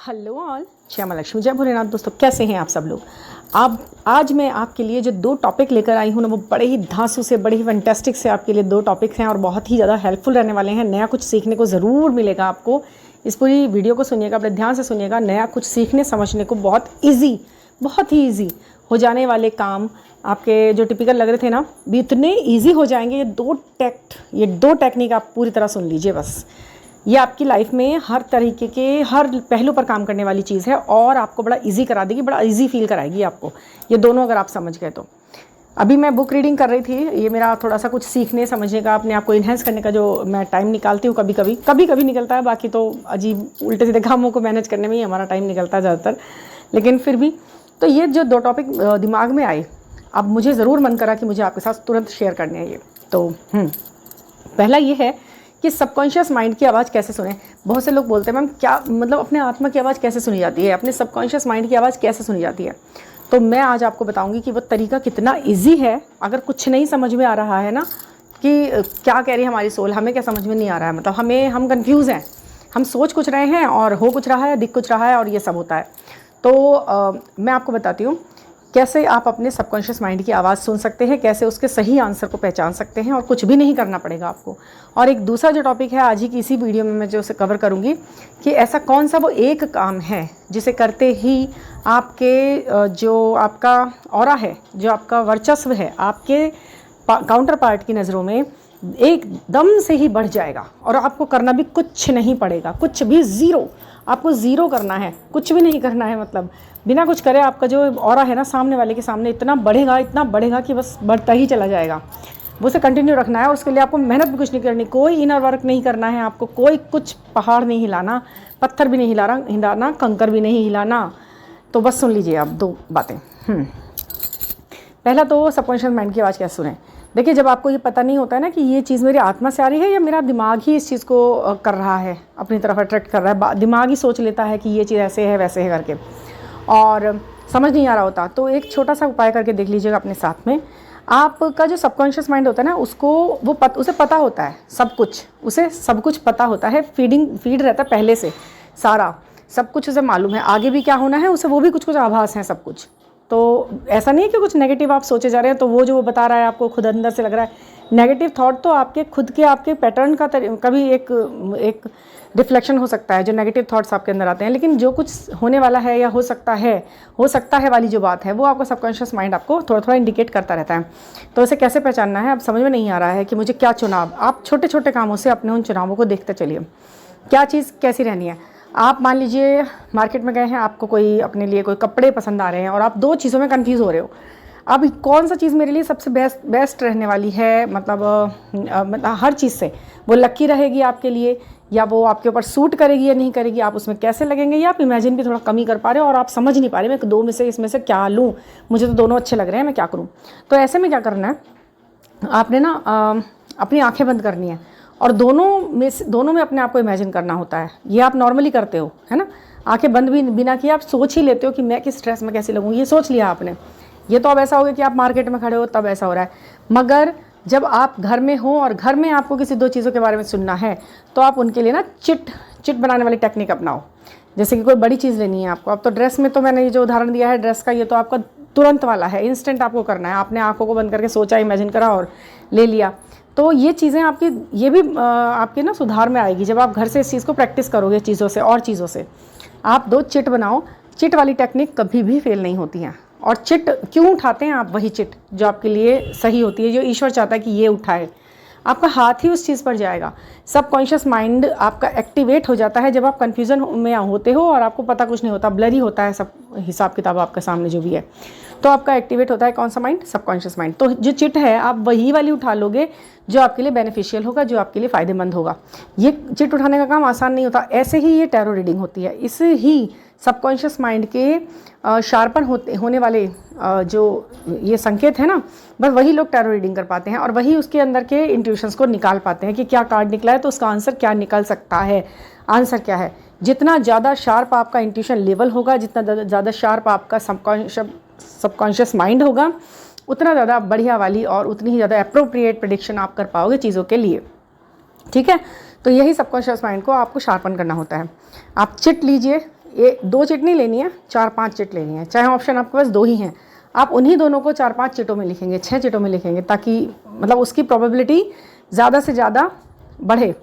Hello all, Shyama Lakshmi, जय भोलेनाथ। दोस्तों, कैसे हैं आप सब लोग। आज मैं आपके लिए जो दो टॉपिक लेकर आई हूँ ना, वो बड़े ही धांसू से, बड़े ही फैंटास्टिक से आपके लिए दो टॉपिक हैं और बहुत ही ज़्यादा हेल्पफुल रहने वाले हैं। नया कुछ सीखने को ज़रूर मिलेगा आपको। इस पूरी वीडियो को सुनिएगा, बड़े ध्यान से सुनिएगा। नया कुछ सीखने समझने को बहुत ही ईजी हो जाने वाले काम आपके जो टिपिकल लग रहे थे ना, भी इतने ईजी हो जाएंगे। ये दो टेक्निक आप पूरी तरह सुन लीजिए बस। ये आपकी लाइफ में हर तरीके के हर पहलू पर काम करने वाली चीज़ है और आपको बड़ा इजी करा देगी, बड़ा इजी फील कराएगी आपको। ये दोनों अगर आप समझ गए तो। अभी मैं बुक रीडिंग कर रही थी। ये मेरा थोड़ा सा कुछ सीखने समझने का, अपने आप को इन्हेंस करने का जो मैं टाइम निकालती हूँ, कभी कभी निकलता है। बाकी तो अजीब उल्टे सीधे कामों को मैनेज करने में ही हमारा टाइम निकलता है ज़्यादातर। लेकिन फिर भी तो ये जो दो टॉपिक दिमाग में आए, अब मुझे ज़रूर मन करा कि मुझे आपके साथ तुरंत शेयर करने हैं ये। तो पहला ये है कि सबकॉन्शियस माइंड की आवाज़ कैसे सुने। बहुत से लोग बोलते हैं मैम क्या मतलब अपने आत्मा की आवाज़ कैसे सुनी जाती है, अपने सबकॉन्शियस माइंड की आवाज़ कैसे सुनी जाती है। तो मैं आज आपको बताऊंगी कि वो तरीका कितना इजी है। अगर कुछ नहीं समझ में आ रहा है ना कि क्या कह रही है हमारी सोल, हमें क्या समझ में नहीं आ रहा है, मतलब हम कंफ्यूज हैं, हम सोच कुछ रहे हैं और हो कुछ रहा है, दिख कुछ रहा है और ये सब होता है। तो मैं आपको बताती हूँ कैसे आप अपने सबकॉन्शियस माइंड की आवाज़ सुन सकते हैं, कैसे उसके सही आंसर को पहचान सकते हैं और कुछ भी नहीं करना पड़ेगा आपको। और एक दूसरा जो टॉपिक है आज ही की इसी वीडियो में मैं जो उसे कवर करूँगी कि ऐसा कौन सा वो एक काम है जिसे करते ही आपके जो आपका ऑरा है, जो आपका वर्चस्व है, आपके काउंटर पार्ट की नज़रों में एकदम से ही बढ़ जाएगा और आपको करना भी कुछ नहीं पड़ेगा, कुछ भी ज़ीरो। आपको ज़ीरो करना है, कुछ भी नहीं करना है। मतलब बिना कुछ करे आपका जो ऑरा है ना सामने वाले के सामने इतना बढ़ेगा कि बस बढ़ता ही चला जाएगा। वो उसे कंटिन्यू रखना है और उसके लिए आपको मेहनत भी कुछ नहीं करनी, कोई इनर वर्क नहीं करना है आपको, कोई कुछ पहाड़ नहीं हिलाना, पत्थर भी नहीं हिलाना, कंकर भी नहीं हिलाना। तो बस सुन लीजिए आप दो बातें। पहला तो सबकॉन्शियस माइंड की आवाज़ कैसे सुने। देखिए, जब आपको ये पता नहीं होता है ना कि ये चीज़ मेरी आत्मा से आ रही है या मेरा दिमाग ही इस चीज़ को कर रहा है, अपनी तरफ अट्रैक्ट कर रहा है, दिमाग ही सोच लेता है कि ये चीज़ ऐसे है वैसे है करके, और समझ नहीं आ रहा होता, तो एक छोटा सा उपाय करके देख लीजिएगा अपने साथ में। आपका जो सबकॉन्शियस माइंड होता है ना, उसे पता होता है उसे सब कुछ पता होता है। फीड रहता है पहले से, सारा सब कुछ उसे मालूम है, आगे भी क्या होना है उसे वो भी कुछ आभास है सब कुछ। तो ऐसा नहीं है कि कुछ नेगेटिव आप सोचे जा रहे हैं तो वो जो बता रहा है आपको खुद अंदर से लग रहा है नेगेटिव थॉट, तो आपके खुद के आपके पैटर्न का कभी एक रिफ्लेक्शन हो सकता है जो नेगेटिव थॉट्स आपके अंदर आते हैं। लेकिन जो कुछ होने वाला है या हो सकता है वाली जो बात है, वो आपका सबकॉन्शियस माइंड आपको थोड़ा थोड़ा इंडिकेट करता रहता है। तो इसे कैसे पहचानना है, अब समझ में नहीं आ रहा है कि मुझे क्या चुनाव। आप छोटे छोटे कामों से अपने उन चुनावों को देखते चलिए, क्या चीज़ कैसी रहनी है। आप मान लीजिए मार्केट में गए हैं, आपको कोई अपने लिए कोई कपड़े पसंद आ रहे हैं और आप दो चीज़ों में कंफ्यूज हो रहे हो। अब कौन सा चीज़ मेरे लिए सबसे बेस्ट रहने वाली है, मतलब हर चीज़ से वो लकी रहेगी आपके लिए, या वो आपके ऊपर सूट करेगी या नहीं करेगी, आप उसमें कैसे लगेंगे, या आप इमेजिन भी थोड़ा कम ही कर पा रहे हो और आप समझ नहीं पा रहे मैं दो में से इसमें से क्या लूँ, मुझे तो दोनों अच्छे लग रहे हैं, मैं क्या करूँ। तो ऐसे में क्या करना है, आपने ना अपनी आँखें बंद करनी है और दोनों में अपने आप को इमेजिन करना होता है। ये आप नॉर्मली करते हो, है ना, आंखें बंद भी बिना किए आप सोच ही लेते हो कि मैं किस ड्रेस में कैसी लगूंगी, ये सोच लिया आपने। ये तो अब ऐसा हो गया कि आप मार्केट में खड़े हो तब ऐसा हो रहा है। मगर जब आप घर में हो और घर में आपको किसी दो चीज़ों के बारे में सुनना है, तो आप उनके लिए ना चिट बनाने वाली टेक्निक अपनाओ। जैसे कि कोई बड़ी चीज़ लेनी है आपको, अब तो ड्रेस में तो मैंने ये जो उदाहरण दिया है ड्रेस का, ये तो आपका तुरंत वाला है, इंस्टेंट आपको करना है। आपने आंखों को बंद करके सोचा, इमेजिन करा और ले लिया। तो ये चीज़ें आपकी ये भी आपके ना सुधार में आएगी जब आप घर से इस चीज़ को प्रैक्टिस करोगे चीज़ों से और चीज़ों से। आप दो चिट बनाओ। चिट वाली टेक्निक कभी भी फेल नहीं होती है। और चिट क्यों उठाते हैं आप, वही चिट जो आपके लिए सही होती है, जो ईश्वर चाहता है कि ये उठाए, आपका हाथ ही उस चीज़ पर जाएगा। सबकॉन्शियस माइंड आपका एक्टिवेट हो जाता है जब आप कन्फ्यूज़न में होते हो और आपको पता कुछ नहीं होता, ब्लरी होता है सब हिसाब किताब आपके सामने जो भी है। तो आपका एक्टिवेट होता है कौन सा माइंड, सबकॉन्शियस माइंड। तो जो चिट है आप वही वाली उठा लोगे जो आपके लिए बेनिफिशियल होगा, जो आपके लिए फ़ायदेमंद होगा। ये चिट उठाने का काम आसान नहीं होता। ऐसे ही ये टैरो रीडिंग होती है। इसे ही सबकॉन्शियस माइंड के शार्पन होने वाले जो ये संकेत है ना, बस वही लोग टैरो रीडिंग कर पाते हैं और वही उसके अंदर के इंट्यूशंस को निकाल पाते हैं कि क्या कार्ड निकला है तो उसका आंसर क्या निकल सकता है, आंसर क्या है। जितना ज़्यादा शार्प आपका इंट्यूशन लेवल होगा, जितना ज़्यादा शार्प आपका सबकॉन्शियस माइंड होगा, उतना ज़्यादा बढ़िया वाली और उतनी ही ज़्यादा अप्रोप्रिएट प्रेडिक्शन आप कर पाओगे चीज़ों के लिए। ठीक है, तो यही सबकॉन्शियस माइंड को आपको शार्पन करना होता है। आप चिट लीजिए, ये 2 चिट नहीं लेनी है, 4-5 चिट लेनी है, चाहे ऑप्शन आपके पास 2 ही हैं, आप उन्हीं दोनों को 4-5 चिटों में लिखेंगे, 6 चिटों में लिखेंगे, ताकि मतलब उसकी प्रोबेबिलिटी ज़्यादा से ज़्यादा बढ़े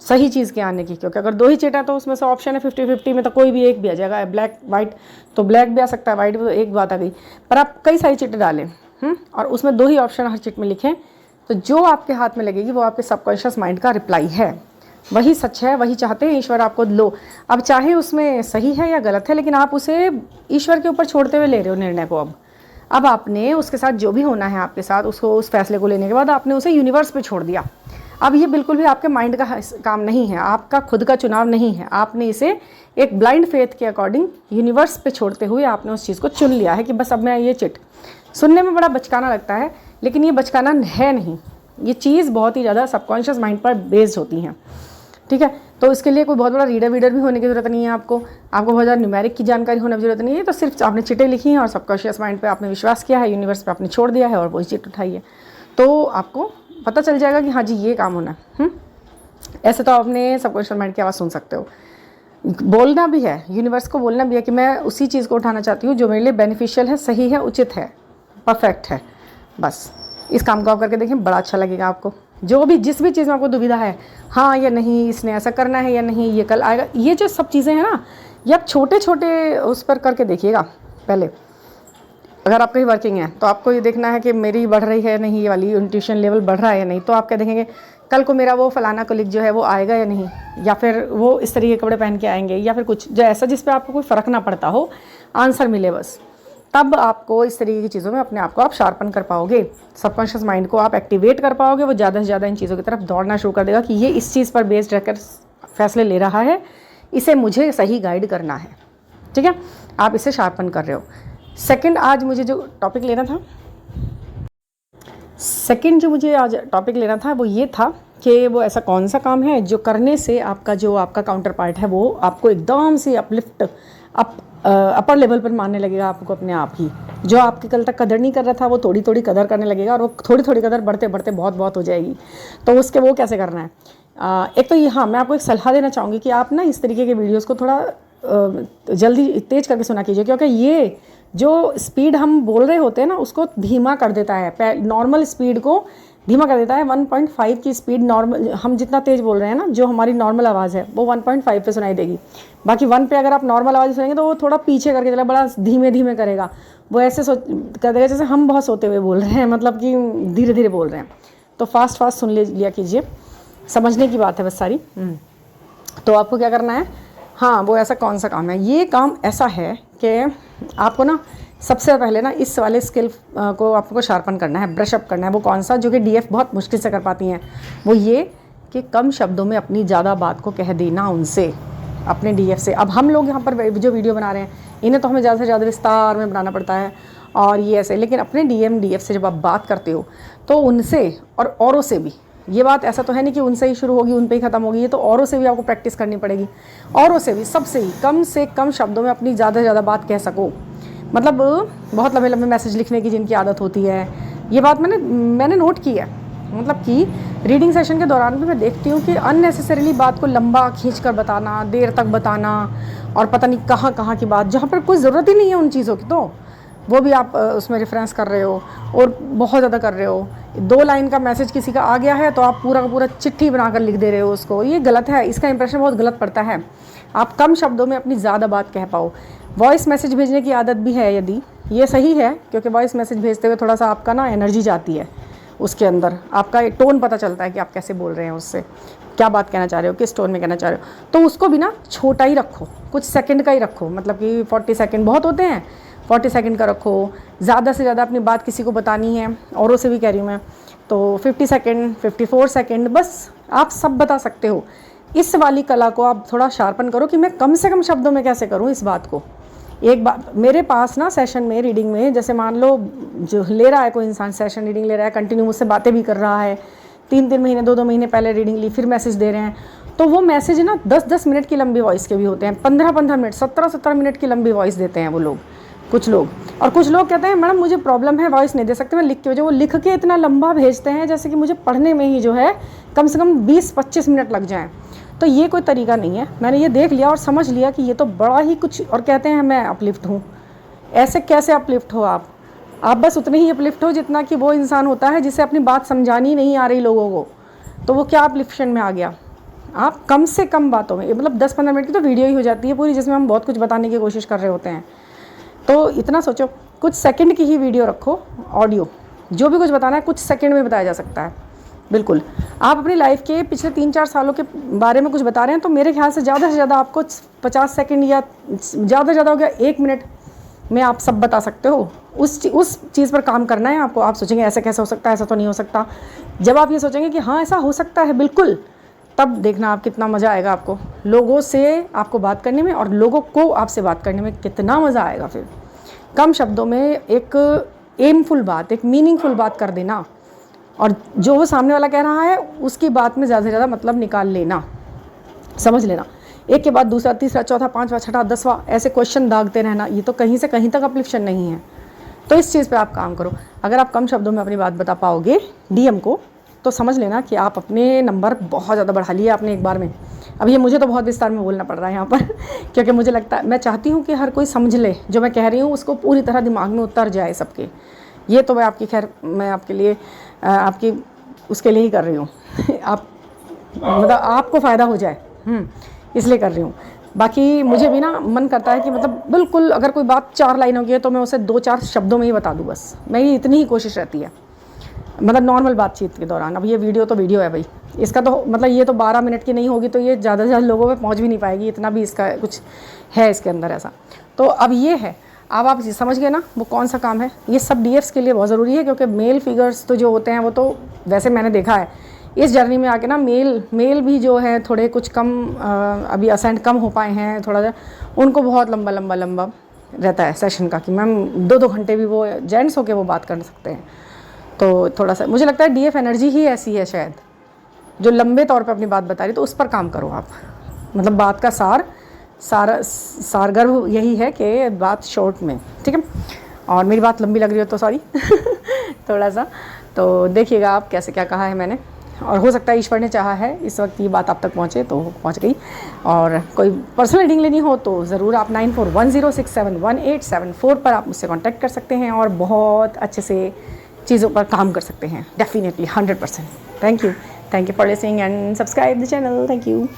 सही चीज़ के आने की। क्योंकि अगर 2 ही चिट है तो उसमें से ऑप्शन है 50-50 में, तो कोई भी एक भी आ जाएगा, ब्लैक वाइट तो ब्लैक भी आ सकता है, वाइट भी, तो एक बात आ गई। पर आप कई सारी चिटें डालें और उसमें 2 ही ऑप्शन हर चिट में लिखें, तो जो आपके हाथ में लगेगी वो आपके सबकॉन्शियस माइंड का रिप्लाई है, वही सच है, वही चाहते हैं ईश्वर आपको लो। अब चाहे उसमें सही है या गलत है, लेकिन आप उसे ईश्वर के ऊपर छोड़ते हुए ले रहे हो निर्णय को। अब आपने उसके साथ जो भी होना है आपके साथ, उसको उस फैसले को लेने के बाद आपने उसे यूनिवर्स पे छोड़ दिया। अब ये बिल्कुल भी आपके माइंड का काम नहीं है, आपका खुद का चुनाव नहीं है, आपने इसे एक ब्लाइंड फेथ के अकॉर्डिंग यूनिवर्स पे छोड़ते हुए आपने उस चीज़ को चुन लिया है कि बस अब मैं ये चिट। सुनने में बड़ा बचकाना लगता है, लेकिन ये बचकाना है नहीं, ये चीज़ बहुत ही ज़्यादा सबकॉन्शियस माइंड पर बेस्ड होती हैं, ठीक है। तो इसके लिए कोई बहुत बड़ा रीडर भी होने की ज़रूरत नहीं है, आपको बहुत ज़्यादा न्यूमेरिक की जानकारी होने की ज़रूरत नहीं है। तो सिर्फ आपने चिटें लिखी हैं और सबकॉन्शियस माइंड पे आपने विश्वास किया है, यूनिवर्स पे आपने छोड़ दिया है और वही चिट उठाई है, तो आपको पता चल जाएगा कि हाँ जी ये काम होना है। ऐसे तो आपने सबकॉन्शियस माइंड की आवाज़ सुन सकते हो। बोलना भी है, यूनिवर्स को बोलना भी है कि मैं उसी चीज़ को उठाना चाहती हूँ जो मेरे लिए बेनिफिशियल है, सही है, उचित है, परफेक्ट है। बस इस काम को आप करके देखें, बड़ा अच्छा लगेगा आपको। जो भी जिस भी चीज़ में आपको दुविधा है, हाँ या नहीं, इसने ऐसा करना है या नहीं, ये कल आएगा, ये जो सब चीज़ें हैं ना, ये आप छोटे छोटे उस पर करके देखिएगा। पहले अगर आप कहीं वर्किंग है तो आपको ये देखना है कि मेरी बढ़ रही है नहीं, ये वाली इंट्यूशन लेवल बढ़ रहा है या नहीं, तो आप क्या देखेंगे, कल को मेरा वो फलाना कलीग जो है वो आएगा या नहीं, या फिर वो इस तरीके के कपड़े पहन के आएंगे, या फिर कुछ जो ऐसा जिस पे आपको कोई फ़र्क ना पड़ता हो, आंसर मिले बस। तब आपको इस तरीके की चीज़ों में अपने आप को आप शार्पन कर पाओगे, सबकॉन्शियस माइंड को आप एक्टिवेट कर पाओगे, वो ज़्यादा से ज़्यादा इन चीज़ों की तरफ दौड़ना शुरू कर देगा कि ये इस चीज़ पर बेस्ड रहकर फैसले ले रहा है, इसे मुझे सही गाइड करना है, ठीक है। आप इसे शार्पन कर रहे हो। सेकंड, आज मुझे जो टॉपिक लेना था, वो ये था कि वो ऐसा कौन सा काम है जो करने से आपका काउंटर पार्ट है वो आपको एकदम से अपर लेवल पर मानने लगेगा आपको अपने आप ही। जो आपकी कल तक कदर नहीं कर रहा था वो थोड़ी थोड़ी कदर करने लगेगा, और वो थोड़ी थोड़ी कदर बढ़ते बढ़ते बहुत बहुत हो जाएगी। तो उसके वो कैसे करना है, एक तो ये, हाँ मैं आपको एक सलाह देना चाहूँगी कि आप ना इस तरीके के वीडियोस को थोड़ा जल्दी तेज़ करके सुना कीजिए, क्योंकि ये जो स्पीड हम बोल रहे होते हैं ना उसको धीमा कर देता है, नॉर्मल स्पीड को धीमा कर देता है। 1.5 की स्पीड नॉर्मल, हम जितना तेज़ बोल रहे हैं ना, जो हमारी नॉर्मल आवाज़ है वो 1.5 पे सुनाई देगी। बाकी 1 पे अगर आप नॉर्मल आवाज़ सुनेंगे तो वो थोड़ा पीछे करके चला, बड़ा धीमे धीमे करेगा, वो ऐसे कर देगा जैसे हम बहुत सोते हुए बोल रहे हैं, मतलब कि धीरे धीरे बोल रहे हैं। तो फास्ट सुन लिया कीजिए, समझने की बात है बस सारी। तो आपको क्या करना है, हाँ वो ऐसा कौन सा काम है, ये काम ऐसा है कि आपको ना सबसे पहले ना इस वाले स्किल को आपको शार्पन करना है, ब्रश अप करना है। वो कौन सा, जो कि डीएफ बहुत मुश्किल से कर पाती हैं, वो ये कि कम शब्दों में अपनी ज़्यादा बात को कह देना उनसे, अपने डीएफ से। अब हम लोग यहाँ पर जो वीडियो बना रहे हैं इन्हें तो हमें ज़्यादा से ज़्यादा विस्तार में बनाना पड़ता है और ये ऐसे, लेकिन अपने डीएफ से जब आप बात करते हो तो उनसे और औरों से भी, ये बात ऐसा तो है नहीं कि उनसे ही शुरू होगी उन पे ही ख़त्म होगी, ये तो औरों से भी आपको प्रैक्टिस करनी पड़ेगी। औरों से भी, सबसे ही कम से कम शब्दों में अपनी ज़्यादा से ज़्यादा बात कह सको। मतलब बहुत लंबे लंबे मैसेज लिखने की जिनकी आदत होती है, ये बात मैंने नोट की है। मतलब कि रीडिंग सेशन के दौरान भी मैं देखती हूँ कि अननेसेसरीली बात को लंबा खींच कर बताना, देर तक बताना, और पता नहीं कहाँ कहाँ की बात, जहाँ पर कोई ज़रूरत ही नहीं है उन चीज़ों की, तो वो भी आप उसमें रेफरेंस कर रहे हो और बहुत ज़्यादा कर रहे हो। 2 लाइन का मैसेज किसी का आ गया है तो आप पूरा का पूरा चिट्ठी बनाकर लिख दे रहे हो उसको, ये गलत है, इसका इंप्रेशन बहुत गलत पड़ता है। आप कम शब्दों में अपनी ज़्यादा बात कह पाओ। वॉइस मैसेज भेजने की आदत भी है यदि, ये सही है, क्योंकि वॉइस मैसेज भेजते हुए थोड़ा सा आपका ना एनर्जी जाती है, उसके अंदर आपका टोन पता चलता है कि आप कैसे बोल रहे हैं, उससे क्या बात कहना चाह रहे हो, किस टोन में कहना चाह रहे हो। तो उसको भी ना छोटा ही रखो, कुछ सेकंड का ही रखो, मतलब कि 40 सेकंड बहुत होते हैं, 40 सेकंड का रखो। ज़्यादा से ज़्यादा अपनी बात किसी को बतानी है, औरों से भी कह रही हूँ मैं, तो 50 सेकंड, 54 सेकंड, बस आप सब बता सकते हो। इस वाली कला को आप थोड़ा शार्पन करो कि मैं कम से कम शब्दों में कैसे करूँ इस बात को। एक बात मेरे पास ना सेशन में, रीडिंग में, जैसे मान लो जो ले रहा है कोई इंसान, सेशन रीडिंग ले रहा है, कंटिन्यू मुझसे बातें भी कर रहा है, 3-3 महीने 2-2 महीने पहले रीडिंग ली, फिर मैसेज दे रहे हैं, तो वो मैसेज ना 10-10 मिनट की लंबी वॉइस के भी होते हैं, 15-15 मिनट, 17-17 मिनट की लंबी वॉइस देते हैं वो लोग, कुछ लोग। और कुछ लोग कहते हैं मैडम मुझे प्रॉब्लम है, वॉइस नहीं दे सकते, मैं लिख के भेजो। वो लिख के इतना लंबा भेजते हैं जैसे कि मुझे पढ़ने में ही जो है कम से कम 20-25 मिनट लग जाएँ। तो ये कोई तरीका नहीं है। मैंने ये देख लिया और समझ लिया कि ये तो बड़ा ही कुछ, और कहते हैं मैं अपलिफ्ट हूँ। ऐसे कैसे अपलिफ्ट हो आप बस उतने ही अपलिफ्ट हो जितना कि वो इंसान होता है जिसे अपनी बात समझानी नहीं आ रही लोगों को, तो वो क्या अपलिफ्शन में आ गया। आप कम से कम बातों में, मतलब 10-15 मिनट की तो वीडियो ही हो जाती है पूरी, जिसमें हम बहुत कुछ बताने की कोशिश कर रहे होते हैं। तो इतना सोचो, कुछ सेकंड की ही वीडियो रखो, ऑडियो, जो भी कुछ बताना है कुछ सेकंड में बताया जा सकता है। बिल्कुल, आप अपनी लाइफ के पिछले 3-4 सालों के बारे में कुछ बता रहे हैं, तो मेरे ख्याल से ज़्यादा से ज़्यादा आपको 50 सेकंड या ज़्यादा से ज़्यादा हो गया 1 मिनट में आप सब बता सकते हो। उस चीज़ पर काम करना है आपको। आप सोचेंगे ऐसे कैसे हो सकता है, ऐसा तो नहीं हो सकता। जब आप ये सोचेंगे कि हाँ ऐसा हो सकता है बिल्कुल, तब देखना आप कितना मज़ा आएगा आपको लोगों से आपको बात करने में, और लोगों को आपसे बात करने में कितना मज़ा आएगा। फिर कम शब्दों में एक एमफुल बात, एक मीनिंगफुल बात कर देना, और जो वो सामने वाला कह रहा है उसकी बात में ज़्यादा से ज़्यादा मतलब निकाल लेना, समझ लेना। एक के बाद दूसरा, तीसरा, चौथा, पाँचवा, छठा, 10वां ऐसे क्वेश्चन दागते रहना, ये तो कहीं से कहीं तक अपलिफ्शन नहीं है। तो इस चीज़ पे आप काम करो। अगर आप कम शब्दों में अपनी बात बता पाओगे डीएम को, तो समझ लेना कि आप अपने नंबर बहुत ज़्यादा बढ़ा लिए आपने एक बार में। अब ये मुझे तो बहुत विस्तार में बोलना पड़ रहा है यहाँ पर क्योंकि मुझे लगता है, मैं चाहती हूँ कि हर कोई समझ ले जो मैं कह रही हूँ, उसको पूरी तरह दिमाग में उतर जाए सबके। ये तो मैं आपकी खैर, मैं आपके लिए आपकी उसके लिए ही कर रही हूँ आप मतलब आपको फ़ायदा हो जाए, इसलिए कर रही हूँ। बाकी मुझे भी ना मन करता है कि मतलब बिल्कुल अगर कोई बात 4 लाइनों की है तो मैं उसे 2-4 शब्दों में ही बता दूँ, बस मेरी इतनी ही कोशिश रहती है, मतलब नॉर्मल बातचीत के दौरान। अब ये वीडियो तो वीडियो है भाई, इसका तो मतलब ये तो 12 मिनट की नहीं होगी तो ये ज़्यादा से ज़्यादा लोगों पे पहुँच भी नहीं पाएगी, इतना भी इसका कुछ है इसके अंदर ऐसा। तो अब ये है, अब आप समझ गए ना वो कौन सा काम है। ये सब डीएफ्स के लिए बहुत ज़रूरी है, क्योंकि मेल फिगर्स तो जो होते हैं वो तो वैसे मैंने देखा है इस जर्नी में आके ना, मेल भी जो है थोड़े कुछ कम अभी असेंट कम हो पाए हैं थोड़ा सा, उनको बहुत लंबा रहता है सेशन का, कि मैम 2-2 घंटे भी वो जेंट्स होके वो बात कर सकते हैं। तो थोड़ा सा मुझे लगता है डीएफ एनर्जी ही ऐसी है शायद, जो लंबे तौर पे अपनी बात बता रही, तो उस पर काम करो आप। मतलब बात का सारगर्भ यही है कि बात शॉर्ट में, ठीक है। और मेरी बात लंबी लग रही हो तो सॉरी थोड़ा सा, तो देखिएगा आप कैसे क्या कहा है मैंने, और हो सकता है ईश्वर ने चाहा है इस वक्त ये बात आप तक पहुँचे तो पहुँच गई। और कोई पर्सनल रीडिंग लेनी हो तो ज़रूर आप 9410671874 पर आप मुझसे कॉन्टैक्ट कर सकते हैं, और बहुत अच्छे से चीज़ों पर काम कर सकते हैं, definitely 100%। Thank you for listening and subscribe the channel. Thank you.